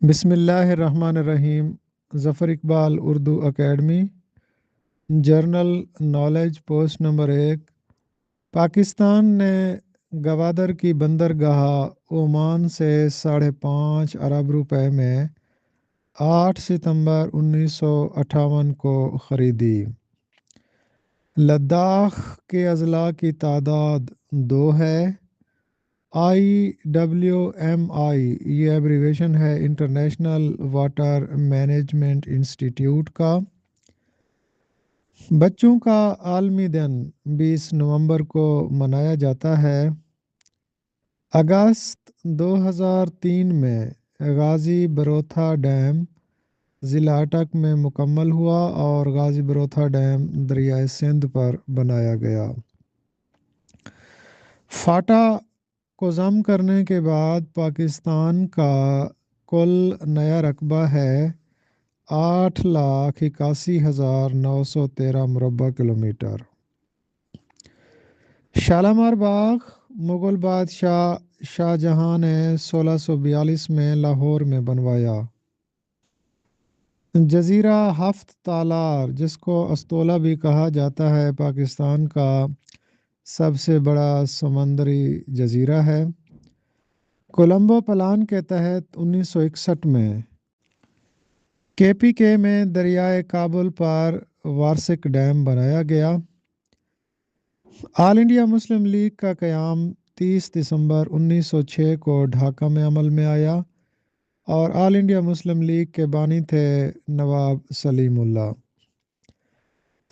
بسم اللہ الرحمن الرحیم۔ Zafar Iqbal Urdu academy general knowledge post number 1۔ Pakistan نے گوادر کی بندرگاہ عمان سے 5.5 ارب روپے میں 8 ستمبر 1958 کو خریدی۔ لداخ کے اضلاع کی تعداد 2 ہے۔ IWMI یہ ایبریویشن ہے انٹرنیشنل واٹر مینجمنٹ انسٹیٹیوٹ کا۔ بچوں کا عالمی دن 20 نومبر کو منایا جاتا ہے۔ اگست 2003 میں غازی بروتھا ڈیم ضلع اٹک میں مکمل ہوا اور غازی بروتھا ڈیم دریائے سندھ پر بنایا گیا۔ فاٹا کو ضم کرنے کے بعد پاکستان کا کل نیا رقبہ ہے 8,81,913 مربع کلومیٹر۔ شالامار باغ مغل بادشاہ شاہ جہاں نے 1642 میں لاہور میں بنوایا۔ جزیرہ ہفت تالار جس کو استولا بھی کہا جاتا ہے پاکستان کا سب سے بڑا سمندری جزیرہ ہے۔ کولمبو پلان کے تحت 1961 میں KPK میں دریائے کابل پر وارسک ڈیم بنایا گیا۔ آل انڈیا مسلم لیگ کا قیام 30 دسمبر 1906 کو ڈھاکہ میں عمل میں آیا اور آل انڈیا مسلم لیگ کے بانی تھے نواب سلیم اللہ۔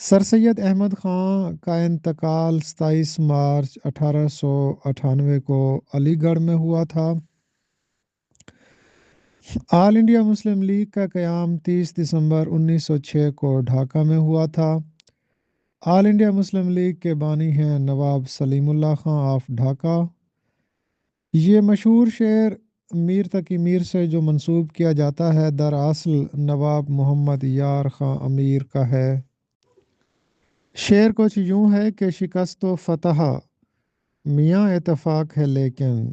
سر سید احمد خان کا انتقال 27 مارچ 1898 کو علی گڑھ میں ہوا تھا۔ آل انڈیا مسلم لیگ کا قیام 30 دسمبر 1906 کو ڈھاکہ میں ہوا تھا۔ آل انڈیا مسلم لیگ کے بانی ہیں نواب سلیم اللہ خان آف ڈھاکہ۔ یہ مشہور شعر میر تقی میر سے جو منسوب کیا جاتا ہے دراصل نواب محمد یار خان امیر کا ہے۔ شعر کچھ یوں ہے کہ شکست و فتح میاں اتفاق ہے لیکن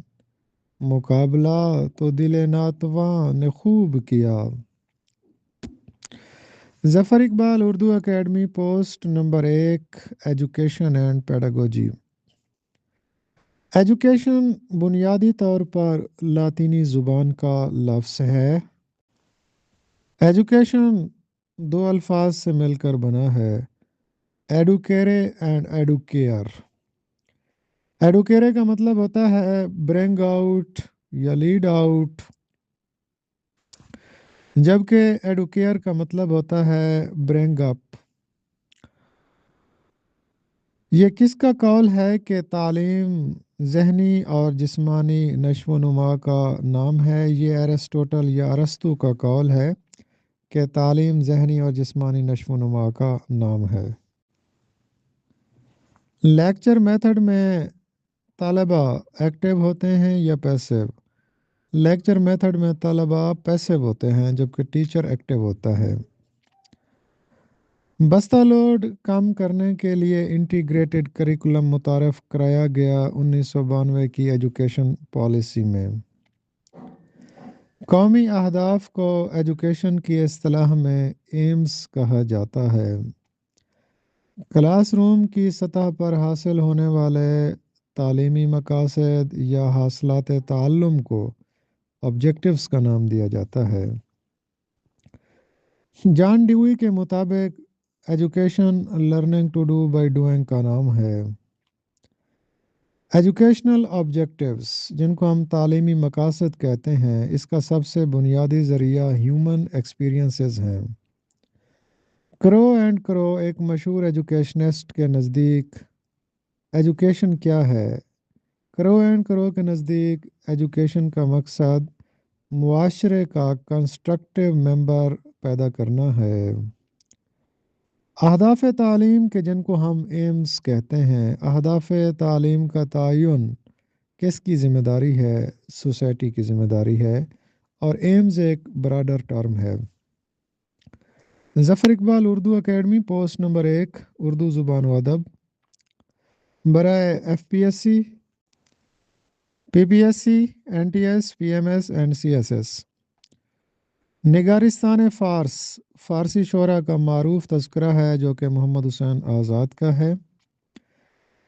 مقابلہ تو دل ناتواں نے خوب کیا۔ Zafar Iqbal Urdu academy post number 1 education and pedagogy. Education بنیادی طور پر لاطینی زبان کا لفظ ہے۔ ایجوکیشن 2 الفاظ سے مل کر بنا ہے، ایڈوکیرے اینڈ ایڈوکیئر۔ ایڈوکیرے کا مطلب ہوتا ہے برنگ آؤٹ یا لیڈ آؤٹ، جبکہ ایڈوکیئر کا مطلب ہوتا ہے برنگ اپ۔ یہ کس کا قول ہے کہ تعلیم ذہنی اور جسمانی نشو و نما کا نام ہے؟ یہ ایرسٹوٹل یا ارسطو کا قول ہے کہ تعلیم ذہنی اور جسمانی نشو و نما کا نام ہے۔ لیکچر میتھڈ میں طلبہ ایکٹیو ہوتے ہیں یا پیسیو؟ لیکچر میتھڈ میں طلبہ پیسیو ہوتے ہیں جبکہ ٹیچر ایکٹیو ہوتا ہے۔ بستہ لوڈ کم کرنے کے لیے انٹیگریٹڈ کریکولم متعارف کرایا گیا 1992 کی ایجوکیشن پالیسی میں۔ قومی اہداف کو ایجوکیشن کی اصطلاح میں ایمز کہا جاتا ہے۔ کلاس روم کی سطح پر حاصل ہونے والے تعلیمی مقاصد یا حاصلات تعلم کو آبجیکٹیوز کا نام دیا جاتا ہے۔ جان ڈیوی کے مطابق education learning to do by doing کا نام ہے۔ ایجوکیشنل آبجیکٹیوز جن کو ہم تعلیمی مقاصد کہتے ہیں، اس کا سب سے بنیادی ذریعہ ہیومن ایکسپیرینسز ہیں۔ کرو اینڈ کرو ایک مشہور ایجوکیشنسٹ کے نزدیک ایجوکیشن کیا ہے؟ کرو اینڈ کرو کے نزدیک ایجوکیشن کا مقصد معاشرے کا کنسٹرکٹیو ممبر پیدا کرنا ہے۔ اہداف تعلیم کے جن کو ہم ایمز کہتے ہیں، اہداف تعلیم کا تعین کس کی ذمہ داری ہے؟ سوسائٹی کی ذمہ داری ہے، اور ایمز ایک براڈر ٹرم ہے۔ Zafar Iqbal Urdu academy post number 1 Urdu زبان و ادب برائے FPSC PPSC NTS PMS and CSS۔ نگارستان فارس فارسی شعراء کا معروف تذکرہ ہے جو کہ محمد حسین آزاد کا ہے۔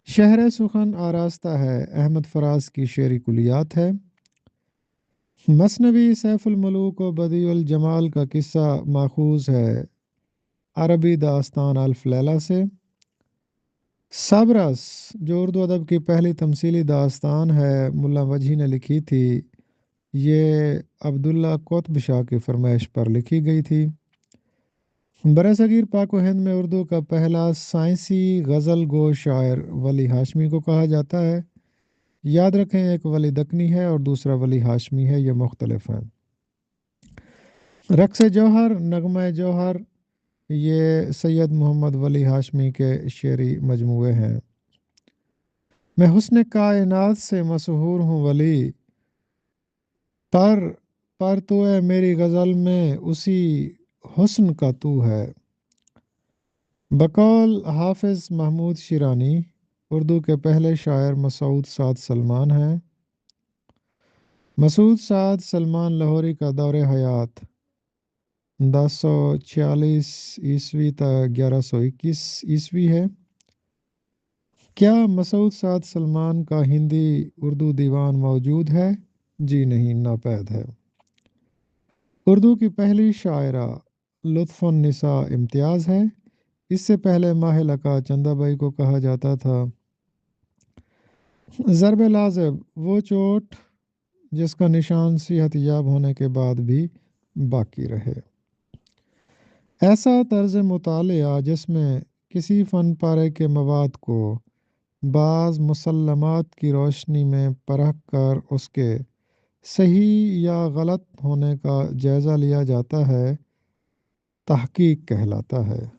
شہر سخن آراستہ ہے احمد فراز کی شعری کلیات ہے۔ مثنوی سیف الملوک و بدیع الجمال کا قصہ ماخوذ ہے عربی داستان الف لیلہ سے۔ سابرس جو اردو ادب کی پہلی تمثیلی داستان ہے ملا وجہی نے لکھی تھی، یہ عبداللہ قطب شاہ کی فرمائش پر لکھی گئی تھی۔ برصغیر پاک و ہند میں اردو کا پہلا سائنسی غزل گو شاعر ولی ہاشمی کو کہا جاتا ہے۔ یاد رکھیں ایک ولی دکنی ہے اور دوسرا ولی ہاشمی ہے، یہ مختلف ہیں۔ رقص جوہر نغمہ جوہر یہ سید محمد ولی ہاشمی کے شعری مجموعے ہیں۔ میں حسن کائنات سے مسحور ہوں ولی، پر تو ہے میری غزل میں اسی حسن کا تو ہے۔ بقول حافظ محمود شیرانی اردو کے پہلے شاعر مسعود سعد سلمان ہیں۔ مسعود سعد سلمان لاہوری کا دور حیات 1046 عیسوی تا 1121 عیسوی ہے۔ کیا مسعود سعد سلمان کا ہندی اردو دیوان موجود ہے؟ جی نہیں، ناپید ہے۔ اردو کی پہلی شاعرہ لطف النساء امتیاز ہے۔ اس سے پہلے ماہلہ کا چندہ بائی کو کہا جاتا تھا۔ ضرب لازب وہ چوٹ جس کا نشان صحت یاب ہونے کے بعد بھی باقی رہے۔ ایسا طرز مطالعہ جس میں کسی فن پارے کے مواد کو بعض مسلمات کی روشنی میں پرکھ کر اس کے صحیح یا غلط ہونے کا جائزہ لیا جاتا ہے، تحقیق کہلاتا ہے۔